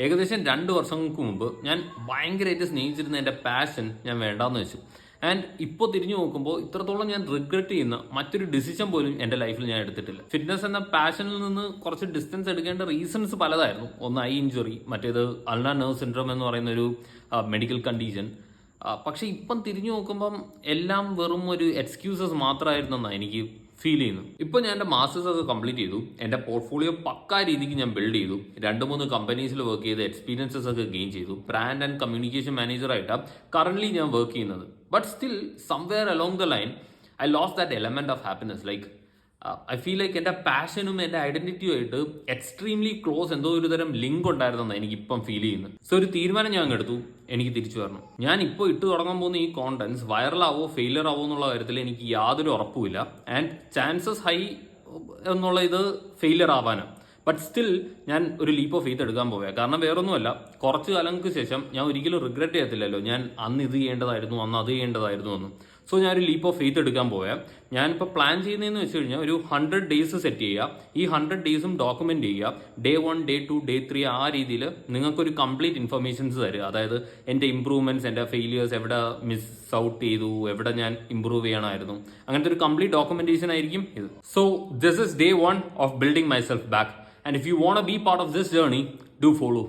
ഏകദേശം 2 വർഷങ്ങൾക്ക് മുമ്പ് ഞാൻ ഭയങ്കരമായിട്ട് സ്നേഹിച്ചിരുന്ന എൻ്റെ പാഷൻ ഞാൻ വേണ്ടാന്ന് വെച്ചു. ആൻഡ് ഇപ്പോൾ തിരിഞ്ഞു നോക്കുമ്പോൾ ഇത്രത്തോളം ഞാൻ റിഗ്രറ്റ് ചെയ്യുന്ന മറ്റൊരു ഡിസിഷൻ പോലും എൻ്റെ ലൈഫിൽ ഞാൻ എടുത്തിട്ടില്ല. ഫിറ്റ്നസ് എന്ന പാഷനിൽ നിന്ന് കുറച്ച് ഡിസ്റ്റൻസ് എടുക്കേണ്ട റീസൺസ് പലതായിരുന്നു. ഒന്ന് ഐ ഇഞ്ചുറി, മറ്റേത് അൾനാ നെർവ് സിൻഡ്രോം എന്ന് പറയുന്ന ഒരു മെഡിക്കൽ കണ്ടീഷൻ. പക്ഷെ ഇപ്പം തിരിഞ്ഞു നോക്കുമ്പം എല്ലാം വെറും ഒരു എക്സ്ക്യൂസസ് മാത്രമായിരുന്നെന്നാണ് എനിക്ക് ഫീൽ ചെയ്യുന്നു. ഇപ്പോൾ ഞാൻ എൻ്റെ മാസ്റ്റേഴ്സ് ഒക്കെ കംപ്ലീറ്റ് ചെയ്തു. എൻ്റെ പോർട്ട്ഫോളിയോ പക്കാ രീതിക്ക് ഞാൻ ബിൽഡ് ചെയ്തു. 2-3 കമ്പനീസിൽ വർക്ക് ചെയ്ത് എക്സ്പീരിയൻസസ് ഒക്കെ ഗെയിൻ ചെയ്തു. ബ്രാൻഡ് ആൻഡ് കമ്മ്യൂണിക്കേഷൻ മാനേജറായിട്ടാണ് കറൻ്റ്ലി ഞാൻ വർക്ക് ചെയ്യുന്നത്. But still somewhere along the line I lost that element of happiness. Like I feel like എൻ്റെ പാഷനും എൻ്റെ ഐഡന്റിറ്റിയുമായിട്ട് എക്സ്ട്രീംലി ക്ലോസ് എന്തോ ഒരു തരം ലിങ്ക് ഉണ്ടായിരുന്നെന്ന് എനിക്ക് ഇപ്പം ഫീൽ ചെയ്യുന്നത്. സോ ഒരു തീരുമാനം ഞാൻ എടുത്തു, എനിക്ക് തിരിച്ചു വരണം. ഞാൻ ഇപ്പോൾ ഇട്ട് തുടങ്ങാൻ പോകുന്ന ഈ കോണ്ടന്റ്സ് വൈറലാവോ ഫെയിലിയർ ആവോ എന്നുള്ള കാര്യത്തിൽ എനിക്ക് യാതൊരു ഉറപ്പുമില്ല. ആൻഡ് ചാൻസസ് ഹൈ എന്നുള്ള ഇത് ഫെയിലിയർ ആവാനാണ്. ബട്ട് സ്റ്റിൽ ഞാൻ ഒരു ലീപ്പ് ഓഫ് ഫെയ്ത്ത് എടുക്കാൻ പോവുക. കാരണം വേറൊന്നുമല്ല, കുറച്ച് കാലങ്ങൾക്ക് ശേഷം ഞാൻ ഒരിക്കലും റിഗ്രറ്റ് ചെയ്യത്തില്ലല്ലോ ഞാൻ അന്ന് ഇത് ചെയ്യേണ്ടതായിരുന്നു, അന്ന് അത് ചെയ്യേണ്ടതായിരുന്നു എന്ന്. സോ ഞാനൊരു ലീപ്പ് ഓഫ് ഫെയ്ത്ത് എടുക്കാൻ പോയാൽ ഞാനിപ്പോൾ പ്ലാൻ ചെയ്യുന്നതെന്ന് വെച്ച് കഴിഞ്ഞാൽ ഒരു 100 ഡേയ്സ് സെറ്റ് ചെയ്യുക. ഈ 100 ഡേയ്സും ഡോക്യുമെന്റ് ചെയ്യുക. ഡേ 1, ഡേ 2, ഡേ 3 ആ രീതിയിൽ നിങ്ങൾക്കൊരു കംപ്ലീറ്റ് ഇൻഫർമേഷൻസ് തരിക. അതായത് എൻ്റെ ഇംപ്രൂവ്മെന്റ്സ്, എൻ്റെ ഫെയിലിയേഴ്സ്, എവിടെ മിസ് ഔട്ട് ചെയ്തു, എവിടെ ഞാൻ ഇംപ്രൂവ് ചെയ്യണമായിരുന്നു, അങ്ങനത്തെ ഒരു കംപ്ലീറ്റ് ഡോക്യുമെന്റേഷൻ ആയിരിക്കും ഇത്. So this is day 1 of building my self back. And if you want to be part of this journey, do follow.